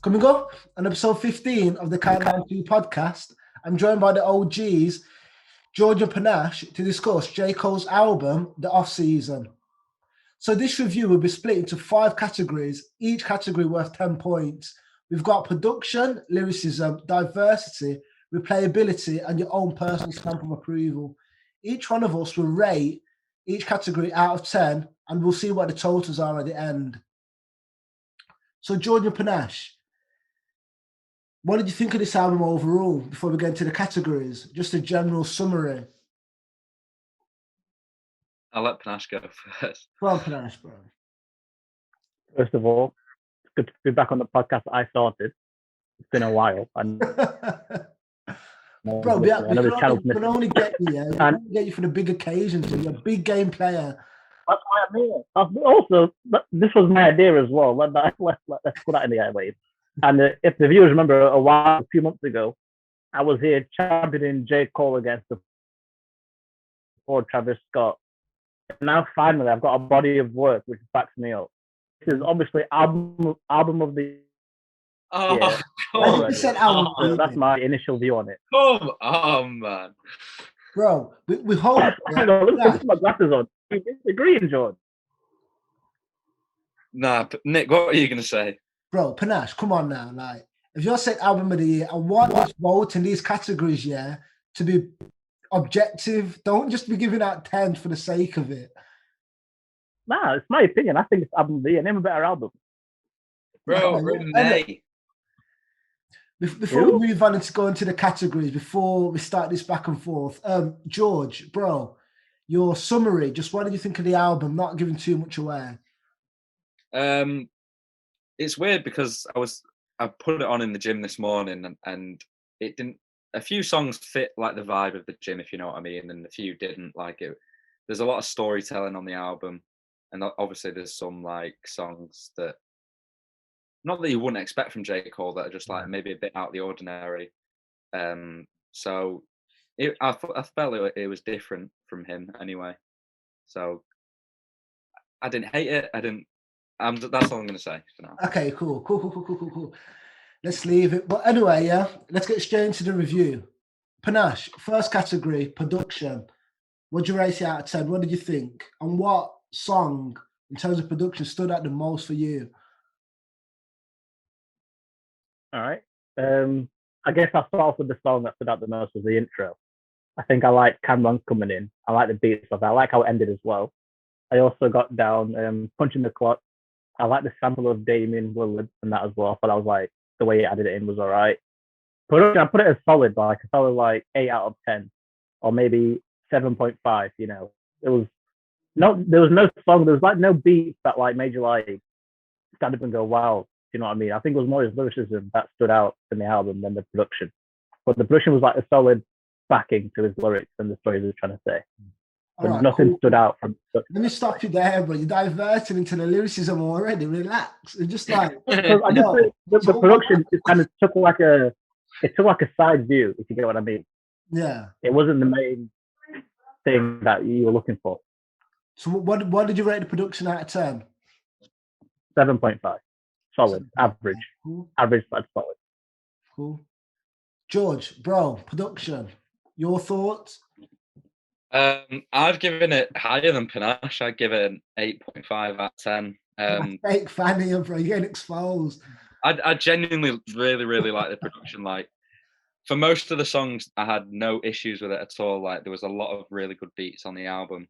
Coming up on episode 15 of the Countdown 2 podcast, I'm joined by the OGs, George and Panache, to discuss J. Cole's album, The Off Season. So this review will be split into 5 categories, each category worth 10 points. We've got production, lyricism, diversity, replayability, and your own personal stamp of approval. Each one of us will rate each category out of 10, and we'll see what the totals are at the end. So George and Panache, what did you think of this album overall before we get into the categories? Just a general summary. I'll let Panache go first. Go on, Panache, bro. First of all, it's good to be back on the podcast I started. It's been a while. And Bro, we can only get you, we can only get you for the big occasions. You're a big game player. That's what I mean. Also, this was my idea as well. Let's put that in the airwaves. And if the viewers remember, a few months ago, I was here championing J. Cole against Travis Scott. And now finally, I've got a body of work which backs me up. This is obviously album of the Oh, yeah. That's my initial view on it. Come on, man. Bro, we hope. Look at my glasses on. You disagree, George? Nah, Nick, what are you going to say? Bro, Panache, come on now. Like, if you're saying album of the year, I want us vote in these categories, yeah, to be objective. Don't just be giving out 10 for the sake of it. Nah, it's my opinion. I think it's album of the year. Name a better album. Bro, Renee. Before we move on and go into the categories, before we start this back and forth, George, bro, your summary, just what did you think of the album, not giving too much away? It's weird because I put it on in the gym this morning and it didn't, a few songs fit like the vibe of the gym, if you know what I mean, and a few didn't. Like it. There's a lot of storytelling on the album, and obviously there's some like songs that, not that you wouldn't expect from J. Cole, that are just like maybe a bit out of the ordinary. So I felt it was different from him anyway. So I didn't hate it. That's all I'm going to say for now. Okay, cool. Let's leave it. But anyway, yeah, let's get straight into the review. Panache, first category, production. What do you rate it out of 10? What did you think? And what song, in terms of production, stood out the most for you? All right. I guess I'll start off with the song that stood out the most was the intro. I think I like Cameron coming in. I like the beats of it. I like how it ended as well. I also got down Punching the Clock. I like the sample of Damian Lillard and that as well. I thought I was like, the way he added it in was all right. Production, I put it as solid, like a solid like 8 out of 10, or maybe 7.5. You know, there was no song, there was like no beats that like made you like stand up and go, wow. You know what I mean? I think it was more his lyricism that stood out in the album than the production. But the production was like a solid backing to his lyrics and the stories he was trying to say. But right, nothing stood out from. Let me stop you there, bro. You're diverting into the lyricism already. Relax. It's just like the production just kind of took like a side view, if you get what I mean. Yeah. It wasn't the main thing that you were looking for. So what did you rate the production out of 10? 7.5. Solid, average. Cool. Average, but solid. Cool. George, bro, production. Your thoughts? I've given it higher than Panache. I'd give it an 8.5 out of 10. Fake fan here, bro. You're getting exposed. I genuinely really like the production. Like, for most of the songs, I had no issues with it at all. Like, there was a lot of really good beats on the album.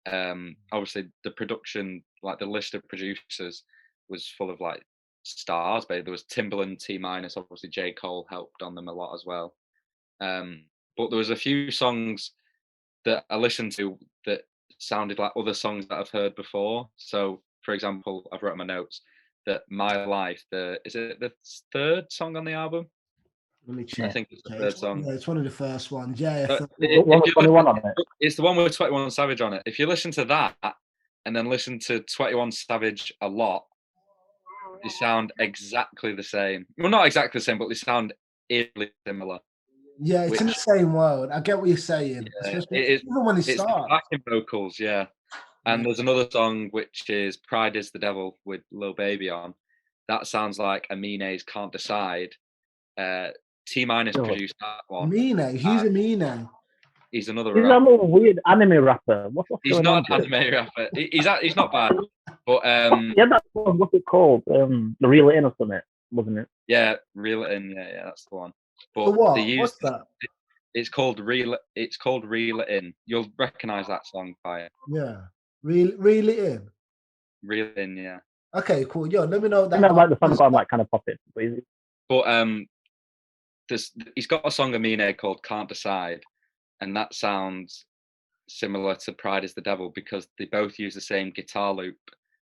Obviously, the production, like the list of producers, was full of like stars. But there was Timbaland, T-. Obviously, J. Cole helped on them a lot as well. But there was a few songs that I listened to that sounded like other songs that I've heard before. So, for example, I've wrote in my notes that My Life, is it the third song on the album? Let me check. I think it's the third song. Yeah, it's one of the first ones. Yeah. It's the one with 21 Savage on it. If you listen to that and then listen to 21 Savage a lot, they sound exactly the same. Well, not exactly the same, but they sound eerily similar. Yeah, it's in the same world. I get what you're saying. Yeah, even when it starts. The backing vocals, yeah. And there's another song which is Pride is the Devil with Lil Baby on. that sounds like Amine's Can't Decide. T Minus Oh. produced that one. Mine, who's Amine? He's another He's a rapper. little weird anime rapper. What's He's going not on? an anime rapper. He's not bad, but Yeah, that's what's it called? The Reel It In or something, wasn't it? yeah, Reel It In. Yeah, that's the one. But So what? they use What's that? it's called Reel It In. You'll recognize that song by it. Yeah, really in. Reel It In, yeah. Okay, cool. Yo, let me know I that. know, like the song got like kind of popping. But he's got a song Amine called Can't Decide, and that sounds similar to Pride is the Devil because they both use the same guitar loop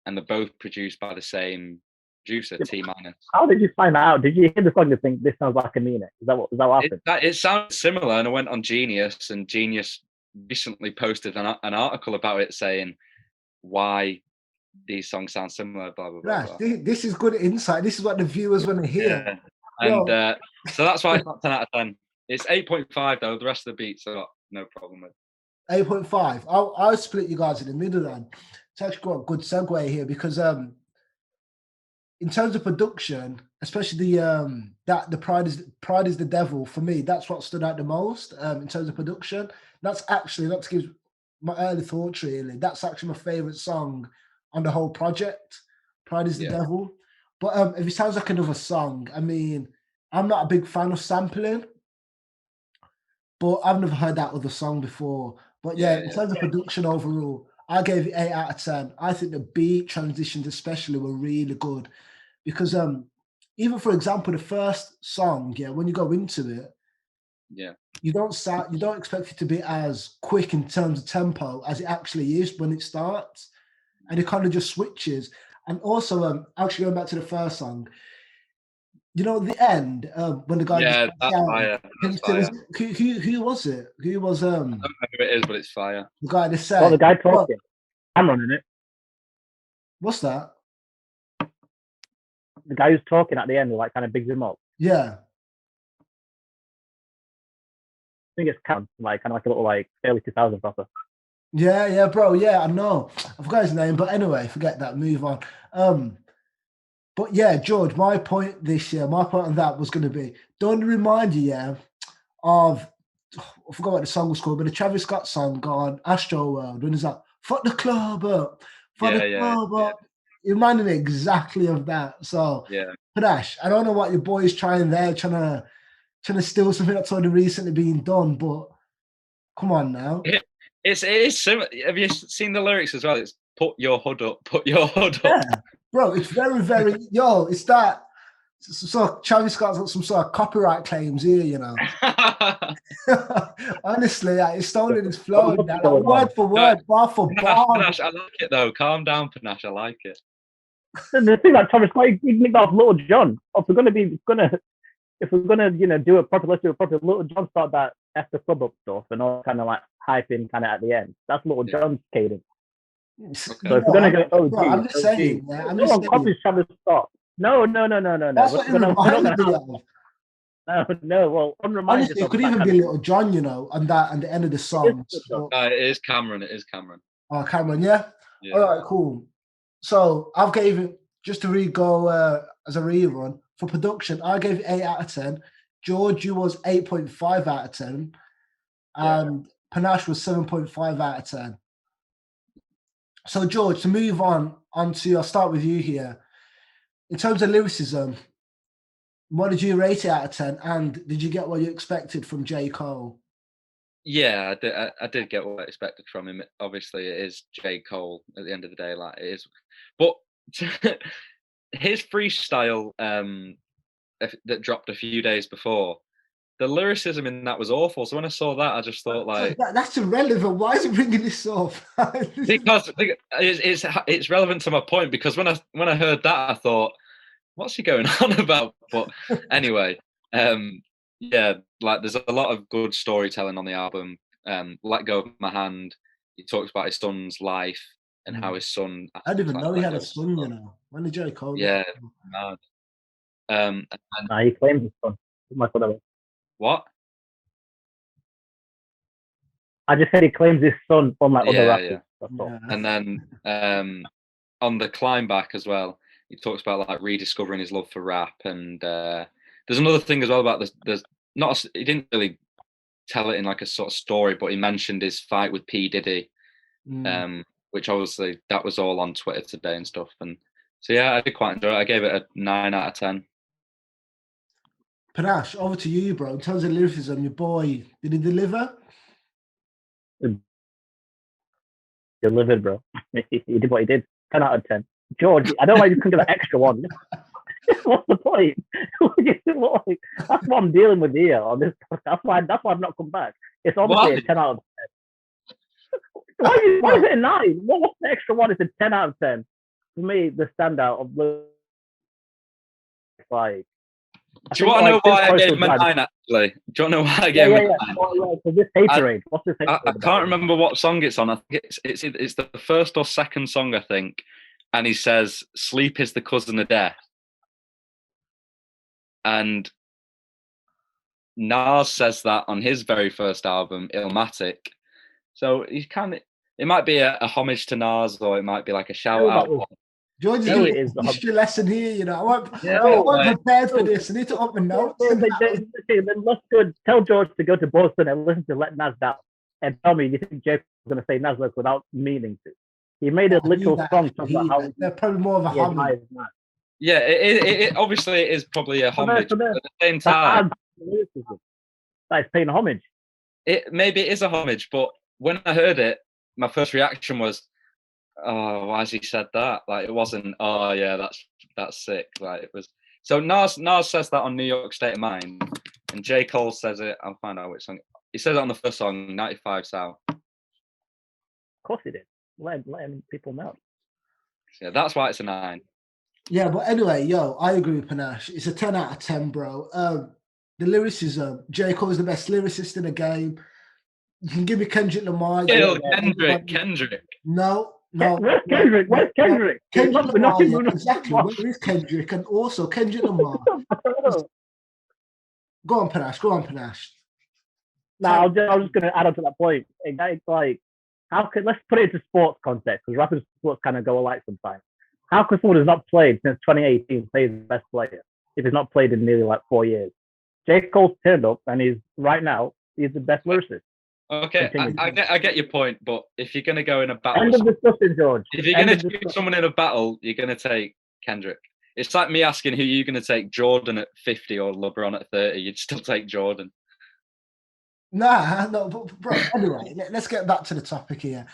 and they're both produced by the same producer, T Minus. How did you find that out? Did you hear the song and think this sounds like Amine? Is that what happened? It sounds similar, and I went on Genius, and Genius recently posted an article about it saying why these songs sound similar, blah blah blah. Gosh, this is good insight. This is what the viewers want to hear. Yeah. And so that's why it's not 10 out of 10. It's 8.5 though. The rest of the beats are no problem with. 8.5. I'll split you guys in the middle then. It's actually got a good segue here because in terms of production, especially the Pride is the Devil, for me, that's what stood out the most in terms of production. That's actually, not to give my early thoughts really, that's actually my favorite song on the whole project. Pride is the Devil. But if it sounds like another song, I mean, I'm not a big fan of sampling, but I've never heard that other song before. But yeah, in terms of production overall, I gave it 8 out of 10. I think the beat transitions especially were really good because even for example, the first song, when you go into it, you don't expect it to be as quick in terms of tempo as it actually is when it starts, and it kind of just switches. And also, actually going back to the first song, you know, the end when the guy that's fire. That's fire. Who was it? Who was I don't know who it is, but it's fire. the guy that said? Well, the guy talking. Cameron in it. What's that? The guy who's talking at the end, like kind of bigs him up. Yeah. I think it's Cameron, like kind of like a little like early 2000s rapper. Yeah, bro. Yeah, I know. I forgot his name, but anyway, forget that. Move on. But yeah, George, my point on that was going to be, don't remind you, of, I forgot what the song was called, but the Travis Scott song on Astro World, when he's like, fuck the club up, club up. It reminded me exactly of that. So, Panache, I don't know what your boy is trying to steal something that's already recently been done, but come on now. It is similar. Have you seen the lyrics as well? It's put your hood up, put your hood up. Yeah, bro, it's very, very, it's that. So Travis Scott's got some sort of copyright claims here, you know. Honestly, it's stolen his flow, word for word, bar for bar. Panache, I like it though. Calm down, Panache. I like it. The thing like Travis Scott, he nicked off Little John. If we're gonna do a proper, let's do a proper. Little John start that F the club up stuff and all kind of like hyping kind of at the end. That's Little John's cadence. So if we're gonna go, I'm just saying, I'm just saying. Copy Travis Scott. No. That's what it reminded me of. No. Well, honestly, it could even be Little John, you know, and the end of the song. It is Cameron. It is Cameron. Oh, Cameron, yeah. All right, cool. So I've gave it, just to go as a rerun for production, I gave it 8 out of 10. George, you was 8.5 out of 10, and Panache was 7.5 out of 10. So George, to move on to, I'll start with you here. In terms of lyricism, what did you rate it out of 10? And did you get what you expected from J. Cole? Yeah, I did get what I expected from him. Obviously, it is J. Cole at the end of the day, like it is. But his freestyle that dropped a few days before, the lyricism in that was awful. So when I saw that, I just thought like, that's irrelevant. Why is he bringing this up? Because it's relevant to my point. Because when I heard that, I thought, what's he going on about? But anyway, like there's a lot of good storytelling on the album. Let Go of My Hand. He talks about his son's life and how his son. I didn't even know he had a son. You know, when did J. Cole? Yeah, he claims his son. What? I just said he claims his son, unlike other rappers. And then on the climb back as well, he talks about like rediscovering his love for rap, and there's another thing as well about this. There's not he didn't really tell it in like a sort of story, but he mentioned his fight with P Diddy, which obviously that was all on Twitter today and stuff. And so yeah, I did quite enjoy it. I gave it a 9 out of 10. Panache, over to you, bro. In terms of lyricism, your boy, did he deliver? Delivered, bro. He did what he did. 10 out of 10. George, I don't know why you couldn't get that extra one. What's the point? That's what I'm dealing with here on this. That's why I've not come back. It's obviously a 10 out of 10. Why is it a 9? What's the extra one? It's a 10 out of 10. For me, the standout of like. Do you want to know why I gave him a 9, actually? Do you want to know why I gave him a 9? So this haterade. What's this haterade? I can't remember what song it's on. I think it's the first or second song, I think. And he says, "Sleep is the cousin of death." And Nas says that on his very first album, Illmatic. So it might be a homage to Nas, or it might be like a shout out. George is a history lesson here, you know. I wasn't prepared for this. I need to up my notes. Then let's go tell George to go to Boston and listen to Let Nas Down and tell me you think Jake was going to say Nas without meaning to. He made a literal song talking about how they're probably more of a homage. Yeah, it obviously it is probably a homage, but at the same time, that is paying homage. Maybe it is a homage, but when I heard it, my first reaction was, "Oh, why has he said that?" Like it wasn't. "Oh yeah, that's sick." Like it was. So Nas says that on New York State of Mind, and J. Cole says it. I'll find out which song. He says it on the first song, 95 South. Of course he did. Let people know. Yeah, that's why it's a 9. Yeah, but anyway, I agree with Panache. It's a 10 out of 10, bro. The lyricism, J. Cole is the best lyricist in the game. You can give me Kendrick Lamar. Kendrick. No. Where's Kendrick? Kendrick Lamar, exactly. Where is Kendrick? And also Kendrick Lamar. Go on, Panache. No, I was just going to add on to that point. It's like, let's put it into sports context, because rap and sports kind of go alike sometimes. How can someone who's not played since 2018 play the best player if he's not played in nearly like 4 years? J. Cole's turned up, and he's the best lyricist. Okay, I get your point, but if you're going to go in a battle, end of discussion, George. If you're going to choose someone in a battle, you're going to take Kendrick. It's like me asking who you're going to take, Jordan at 50 or LeBron at 30. You'd still take Jordan. No, bro. Anyway, let's get back to the topic here.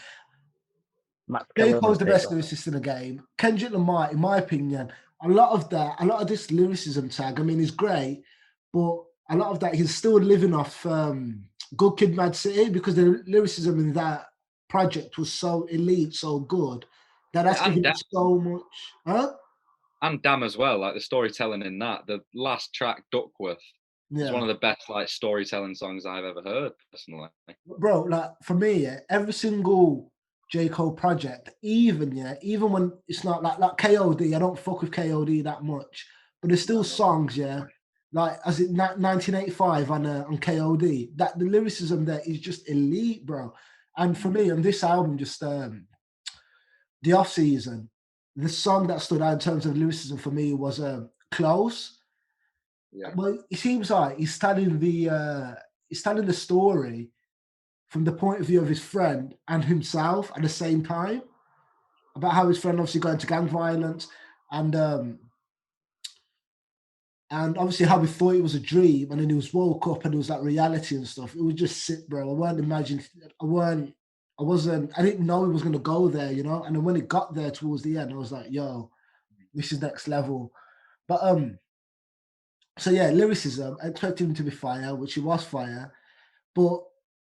J. Cole's the best lyricist in the game. Kendrick Lamar, in my opinion, a lot of this lyricism tag, I mean, is great, but a lot of that he's still living off Good Kid, Mad City, because the lyricism in that project was so elite, so good that's giving it so much. Huh? And Damn as well, like the storytelling in that. The last track, Duckworth, is one of the best like storytelling songs I've ever heard, personally. Bro, like for me, every single J. Cole project, even when it's not like KOD, I don't fuck with KOD that much, but there's still songs, like as in 1985 on KOD, that the lyricism there is just elite, bro. And for me, on this album, just the off season, the song that stood out in terms of lyricism for me was Close. Yeah. Well, it seems like he's telling the story from the point of view of his friend and himself at the same time, about how his friend obviously got into gang violence and obviously how we thought it was a dream, and then he was woke up and it was like reality and stuff. It was just sick, bro. I didn't know he was gonna go there, you know. And then when it got there towards the end, I was like, yo, this is next level. But so yeah, lyricism, I expected him to be fire, which he was fire, but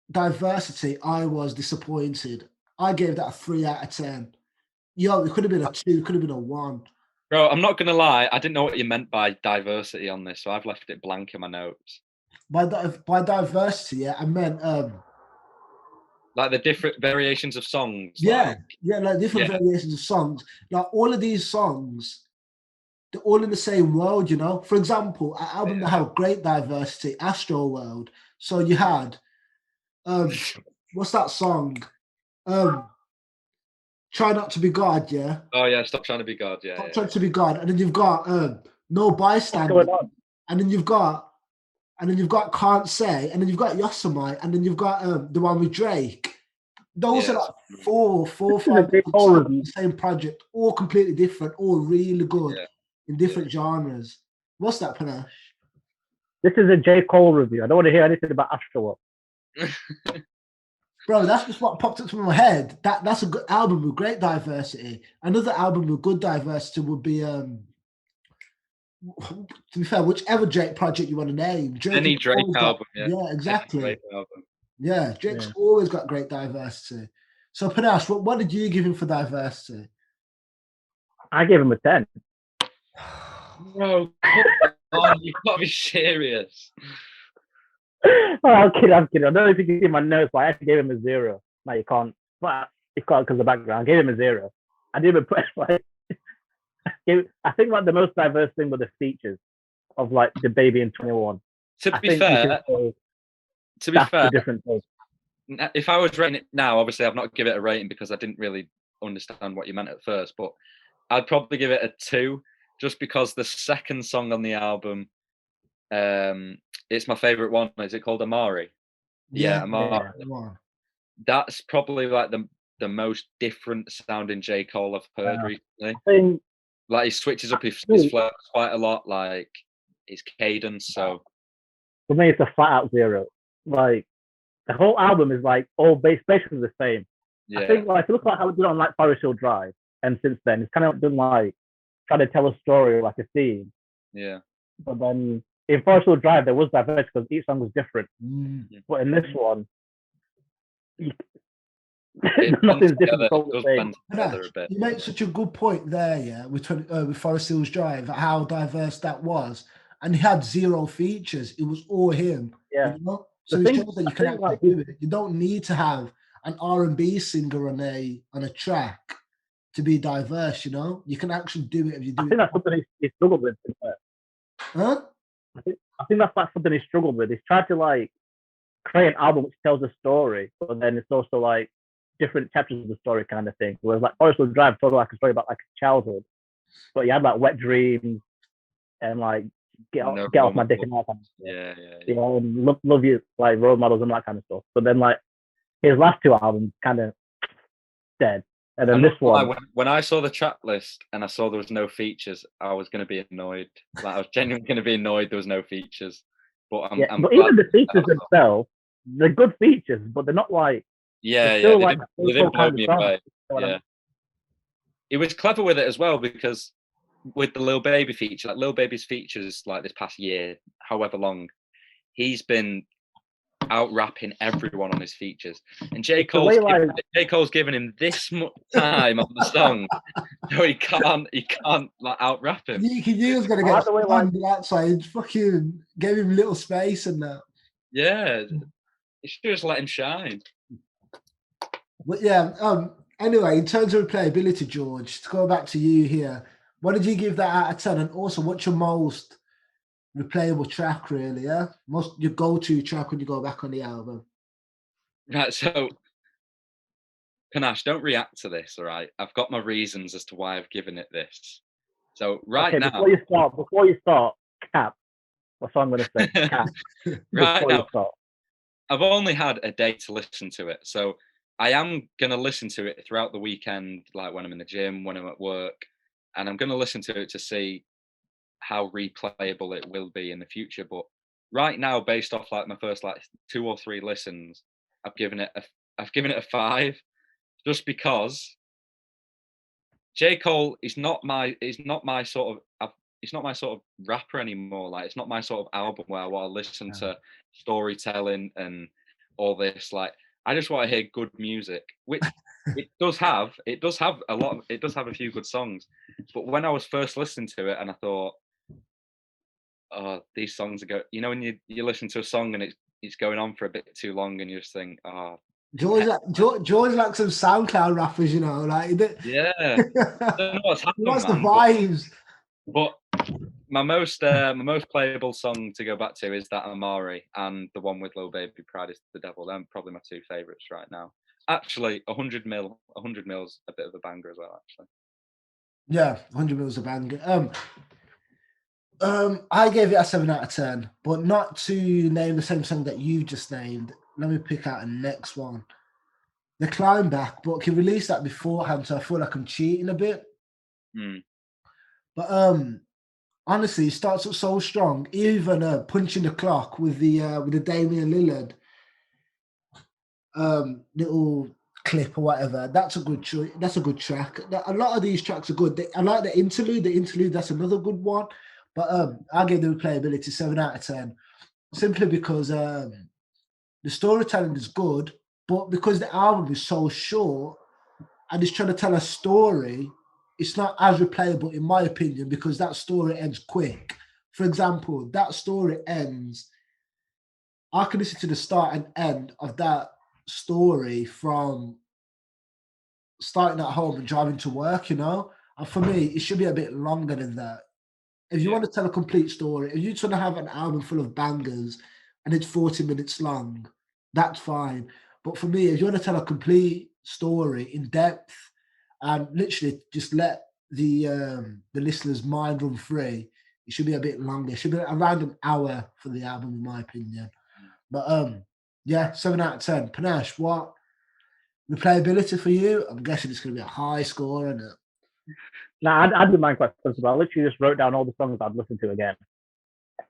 diversity, I was disappointed. I gave that a 3 out of 10. It could have been a 2, it could have been a 1. Bro, I'm not going to lie, I didn't know what you meant by diversity on this, so I've left it blank in my notes. By diversity, I meant like the different variations of songs. Like different variations of songs. Like all of these songs, they're all in the same world, you know. For example, an album that had great diversity, Astro World. So you had what's that song? Try Not to Be God, yeah. Oh yeah, Stop Trying to Be God. Yeah, Stop yeah, Trying to Be God, and then you've got No What's Bystander, going on? and then you've got Can't Say, and then you've got Yosemite, and then you've got the one with Drake. Those are Yeah, like four, This is a 5 big different whole songs on review. the same project, all completely different, all really good Yeah. in different genres. What's that, Panache? This is a J. Cole review. I don't want to hear anything about Astroworld. Bro, that's just what popped up to my head. That's a good album with great diversity. Another album with good diversity would be to be fair, whichever Drake project you want to name. Drake Any has Drake always got- album, yeah. yeah, Any exactly. Drake album. Yeah, Drake's Yeah. always got great diversity. So Panache, what did you give him for diversity? I gave him a 10. Bro, come on, you've got to be serious. Oh, I'm kidding. I don't know if you can see my notes, but I actually gave him a 0. No, you can't. But you can't because of the background. I gave him a 0. I didn't even put like. I think like the most diverse thing were the features of like the Baby in 21. To I be think you fair, could say to be that's fair, the difference. if I was rating it now, obviously I've not given it a rating because I didn't really understand what you meant at first, but I'd probably give it a 2 just because the second song on the album, it's my favorite one. Is it called Amari? Yeah, Amari. One. That's probably like the most different sounding J. Cole I've heard recently. I think Like he switches up his flow quite a lot, like his cadence. So for me, it's a flat out 0. Like the whole album is like all basically the same. yeah, I think like if you look at how it did on like Forrest Hill Drive, and since then it's kind of done like trying to tell a story like a theme. yeah. But then in Forrest Hill Drive there was diversity because each song was different. But in this one, nothing's different. It's all the same. Panache, you make such a good point there, yeah, with Forest Hills Drive, how diverse that was, and he had 0 features. It was all him. Yeah. You know? So The it thing- shows that you I can think, actually like, do it. You don't need to have an R&B singer on a track to be diverse. You know, you can actually do it if you do I it. think that's something he struggled with. Huh? I think that's like something he struggled with. He's tried to like create an album which tells a story, but then it's also like different chapters of the story kind of thing. Whereas like Forest Hill Drive told like a story about like childhood, but you had like Wet Dreams and like Get Off My Dick and that kind of stuff. Yeah. You know, and love You, like Role Models and that kind of stuff. But then like his last 2 albums kind of dead. And then this one, when I saw the track list and I saw there was no features, I was going to be annoyed. Like I was genuinely going to be annoyed there was no features. But but even the features themselves, they're good features, but they're not like they didn't blow me away. Yeah, it was clever with it as well because with the Lil Baby feature, like Lil Baby's features, like this past year, however long, he's been out rapping everyone on his features, and J. Cole's given him this much time on the song, so he can't like out rap him. He was gonna get outside, fucking gave him little space and that. Yeah, you should just let him shine. But yeah, anyway, in terms of replayability, George, to go back to you here, what did you give that out of 10? And also, what's your most replayable track, really? Yeah, your go-to track when you go back on the album. Right, so Panache, don't react to this, all right? I've got my reasons as to why I've given it this. So now, before you start, cap. That's what I'm going to say. Cap. Right now, I've only had a day to listen to it, so I am going to listen to it throughout the weekend, like when I'm in the gym, when I'm at work, and I'm going to listen to it to see how replayable it will be in the future. But right now, based off like my first like 2 or 3 listens, I've given it a 5, just because J. Cole is not my sort of rapper anymore. Like it's not my sort of album where I want to listen to storytelling and all this. Like I just want to hear good music, which it does have a few good songs. But when I was first listening to it and I thought, oh, these songs are when you listen to a song and it's going on for a bit too long and you just think, oh, George like some SoundCloud rappers, like yeah. I don't know what's happening, what's the vibes? But my most playable song to go back to is that Amari and the one with Lil Baby, Pride is the Devil. They're probably my 2 favorites right now. Actually, 100 mil. 100 mil's a bit of a banger as well. Actually, Yeah, 100 mils a banger. I gave it a 7 out of 10, but not to name the same song that you just named. Let me pick out a next one. The Climb Back, but he released that beforehand, so I feel like I'm cheating a bit. But honestly, it starts up so strong. Even punching the clock with the Damian Lillard little clip or whatever. That's a good choice. That's a good track. A lot of these tracks are good. I like the interlude. The interlude, that's another good one. But I give the replayability 7 out of 10, simply because the storytelling is good, but because the album is so short and it's trying to tell a story, it's not as replayable in my opinion, because that story ends quick. For example, that story ends. I can listen to the start and end of that story from starting at home and driving to work, you know? And for me, it should be a bit longer than that. If you want to tell a complete story, if you're trying to have an album full of bangers and it's 40 minutes long, that's fine. But for me, if you want to tell a complete story in depth and literally just let the listener's mind run free, it should be a bit longer. It should be around an hour for the album, in my opinion. But yeah, 7 out of 10. Panache, what replayability for you? I'm guessing it's going to be a high score, isn't it? Nah, I did mine quite sensible. I literally just wrote down all the songs I'd listen to again.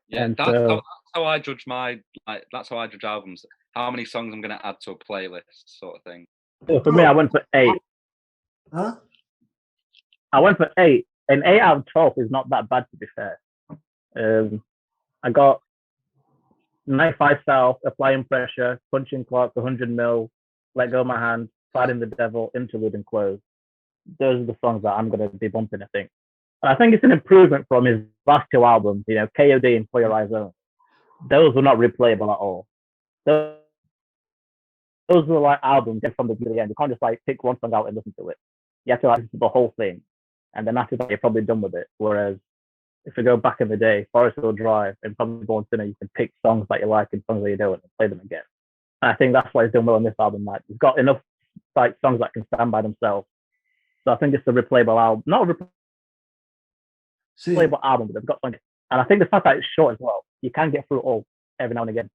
Yeah, that's how I judge that's how I judge albums. How many songs I'm going to add to a playlist, sort of thing. So for me, I went for 8. Huh? I went for 8, and 8 out of 12 is not that bad, to be fair. I got 95 South, Applying Pressure, Punching Clock, 100 Mil, Let Go of My Hand, Fighting the Devil, Interlude, and Close. Those are the songs that I'm going to be bumping, I think. And I think it's an improvement from his last 2 albums, you know, KOD and For Your Eyes Only. Those were not replayable at all. Those were like albums from the beginning to the end. You can't just like pick one song out and listen to it. You have to listen to the whole thing. And then after that, you're probably done with it. Whereas if you go back in the day, Forrest Hill Drive and probably Born Sinner, you can pick songs that you like and songs that you don't and play them again. And I think that's why he's doing well on this album. Like, he's got enough like songs that can stand by themselves. So I think it's a replayable album. Not a replayable album, but they've got songs. And I think the fact that it's short as well, you can get through it all every now and again.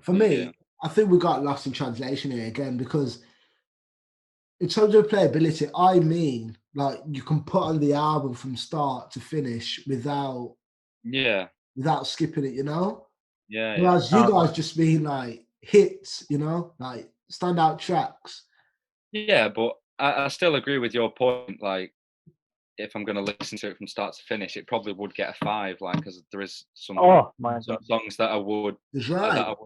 For me, I think we got lost in translation here again, because in terms of replayability, I mean, like, you can put on the album from start to finish without skipping it, you know? Whereas you guys just mean like hits, you know, like standout tracks. Yeah, but I still agree with your point. Like, if I'm going to listen to it from start to finish, it probably would get a 5, like, because there is some songs that I would. It's right.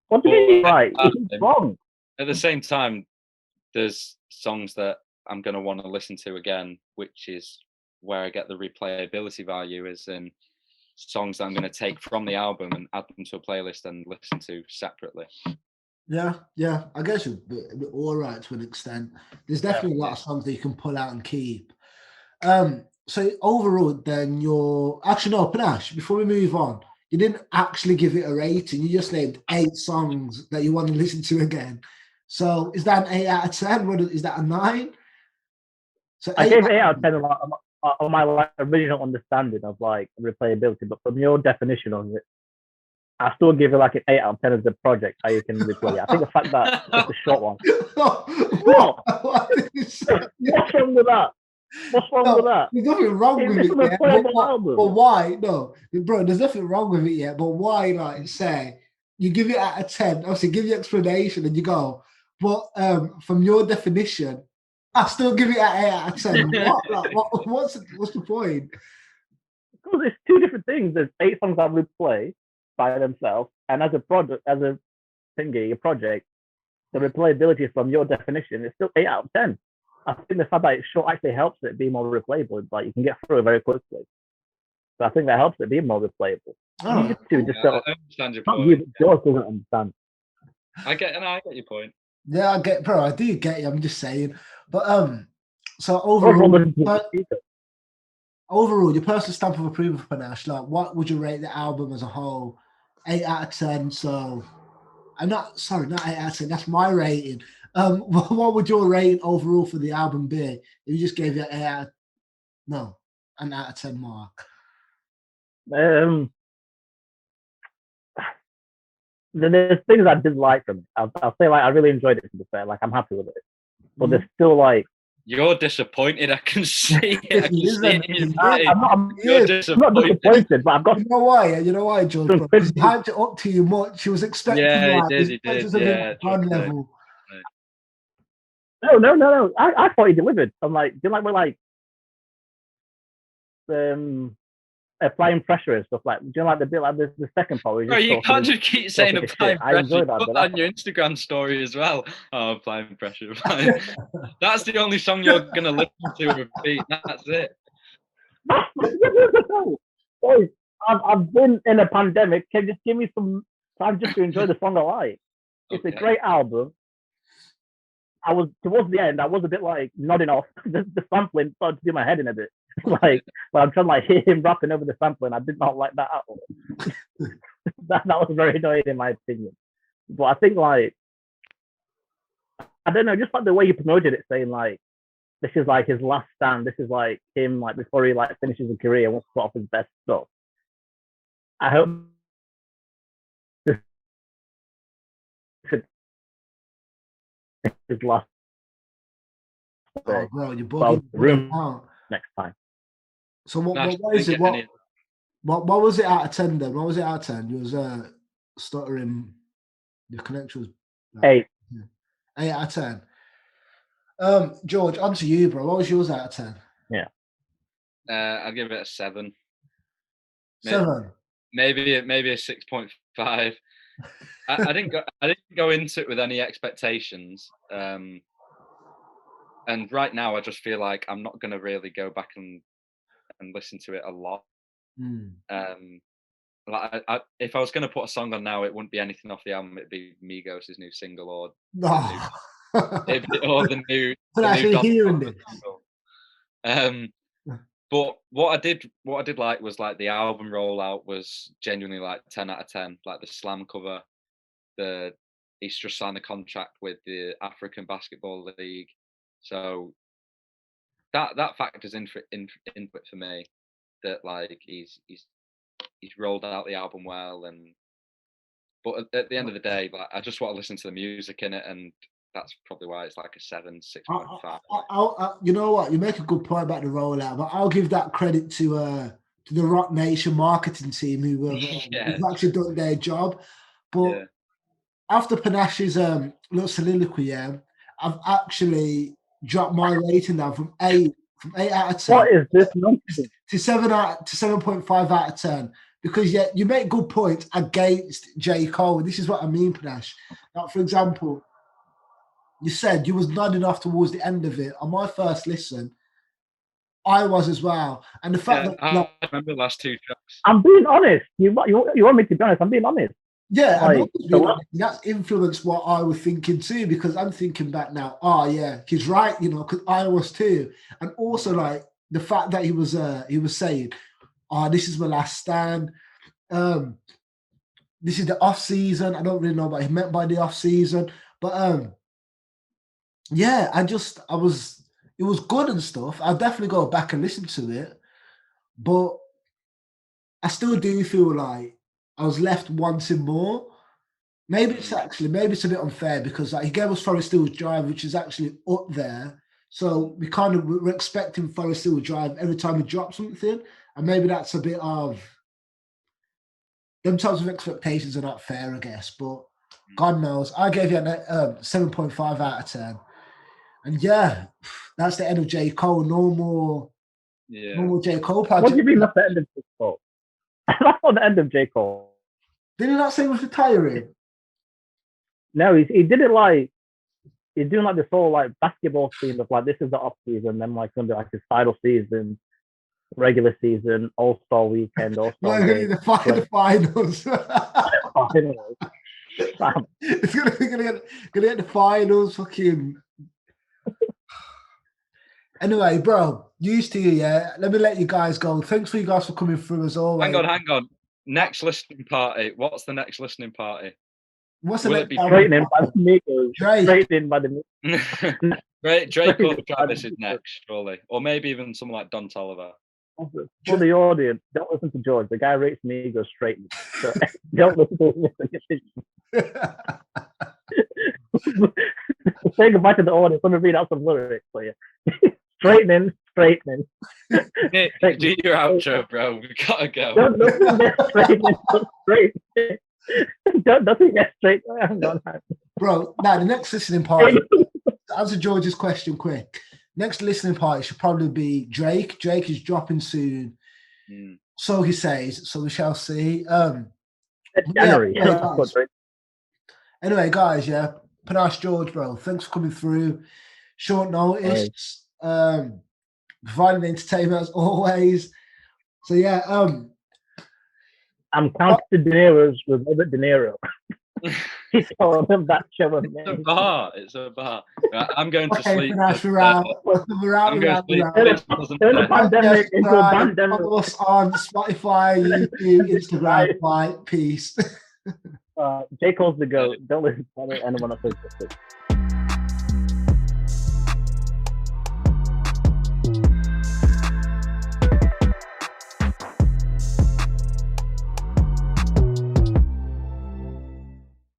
What do you mean right? It's wrong. At the same time, there's songs that I'm going to want to listen to again, which is where I get the replayability value, is in songs that I'm going to take from the album and add them to a playlist and listen to separately. Yeah, I guess you're all right to an extent. There's definitely a lot of songs that you can pull out and keep. So overall, then Panache, before we move on, you didn't actually give it a rating. You just named 8 songs that you want to listen to again. So is that an 8 out of 10? What is that, a 9? So I gave it 8 out of 10 on my like original understanding of like replayability, but from your definition of it, I still give it like an 8 out of 10 as a project, how you can replay it. I think the fact that it's a short one. What? What's wrong with that? What's wrong with that? There's nothing wrong with it yet. But why? No, bro, there's nothing wrong with it yet. But why, like, say, you give it out of 10, obviously give your explanation and you go, but from your definition, I still give it an 8 out of 10. What's the point? Because it's 2 different things. There's 8 songs I replay by themselves, and as a project, a project, the replayability from your definition is still 8 out of 10. I think the fact that it's short actually helps it be more replayable. Like, you can get through it very quickly. So I think that helps it be more replayable. I understand your point. Yours doesn't understand. I get your point. Yeah, I do get you. I'm just saying. But so overall, your personal stamp of approval for Panache, like, what would you rate the album as a whole? 8 out of 10. So not 8 out of 10. That's my rating. What would your rating overall for the album be? If you just gave it an out of 10 mark. There's things I did like from it. I'll say like I really enjoyed it, to be fair. Like I'm happy with it, but there's still like you're disappointed. I can see it. I can see it in your face. I'm You're not disappointed, but I've got. You know why, George? Because he hyped it up too much. He was expecting Yeah, like he did. a bit on level. No. I thought he delivered. I'm like, do you like we're like applying pressure and stuff, like do you like the bit like the second part? Bro, you can't just keep saying applying pressure. I enjoy that. Put that on your Instagram story as well. Oh, applying pressure. That's the only song you're gonna listen to repeat. That's it. Boys, I've been in a pandemic. Can you just give me some time just to enjoy the song I like? It's a great album. I was towards the end. I was a bit like nodding off. The sampling started to do my head in a bit. Like, but I'm trying to like hear him rapping over the sampling. I did not like that at all. that was very annoying in my opinion. But I think like I don't know, just like the way he promoted it, saying like this is like his last stand. This is like him like before he like finishes his career and wants to put off his best stuff. I hope his last. Oh, bro, you're bugging room next time. So what is it? What was it out of 10 then? What was it out of 10? You was stuttering. Your connection was 8. 8 out of 10. George, on to you, bro. What was yours out of 10? Yeah. I'll give it a 7. 7. Maybe a 6.5. I didn't go into it with any expectations. And right now I just feel like I'm not gonna really go back and listen to it a lot. Like if I was gonna put a song on now, it wouldn't be anything off the album. It'd be Migos' new single or the new. But actually hearing it. But what I did like was like the album rollout was genuinely like 10 out of 10. Like the Slam cover, he's just signed a contract with the African Basketball League, so that factors into it for me. That like he's rolled out the album well, but at the end of the day, like I just want to listen to the music in it, and that's probably why it's like a 6.5. You know what? You make a good point about the rollout, but I'll give that credit to the Rock Nation marketing team who have actually done their job. But after Panash's little soliloquy, I've actually dropped my rating now from 8 out of 10. What is this nonsense? To 7.5 out of 10. Because you make good points against J. Cole. This is what I mean, Panache. Like, for example, you said you was nodding off towards the end of it. On my first listen, I was as well. And the fact that I remember the last 2 tracks. I'm being honest. You want me to be honest? I'm being honest. Yeah, that's influenced what I was thinking too, because I'm thinking back now, he's right, because I was too. And also like the fact that he was saying, this is my last stand. This is the off season. I don't really know what he meant by the off season, but it was good and stuff. I'll definitely go back and listen to it, but I still do feel like I was left wanting more. Maybe it's a bit unfair because like he gave us Forrest Hill Drive, which is actually up there. So we're expecting Forrest Hill Drive every time we drop something, and maybe that's a bit of them types of expectations are not fair, I guess. But God knows, I gave you a 7.5 out of 10, and that's the end of J. Cole. No more J. Cole project. What do you mean that's the end of J. Cole? That's not the end of J. Cole. Did he not say he was retiring? No, he did it like he's doing like this whole like basketball theme of like this is the off season, then like gonna be like his title season, regular season, All-Star weekend, All-Star game. The finals. It's gonna get the finals. Fucking. Anyway, bro, used to you. Let me let you guys go. Thanks for you guys for coming through as always. Hang on. Next listening party. What's the next listening party? What's the Will next it be album? Straight in by the Migos. Drake. Straight in by the Migos. Drake or Travis is next, surely, or maybe even someone like Don Toliver. For the audience, don't listen to George. The guy rates Migos straight in. So don't listen to him. Say goodbye to the audience. Let me read out some lyrics for you. Straightening. Nick, do your outro, bro. We gotta go. Don't get straight. Don't get straight. Hang on. Bro, now the next listening party, to answer George's question quick, next listening party should probably be Drake. Drake is dropping soon. So he says, so we shall see. January. Anyway, guys, yeah. Panache George, bro. Thanks for coming through. Short notice. Providing entertainment as always. So yeah, I'm counting De Niro's with Robert De Niro. He told him that show. It's a bar. I'm going to sleep. We're out. I'm going to sleep. Turn the pandemic into a pandemic. Follow us on Spotify, YouTube, Instagram. Bye. Peace. J. Cole's the GOAT. Don't listen to anyone else.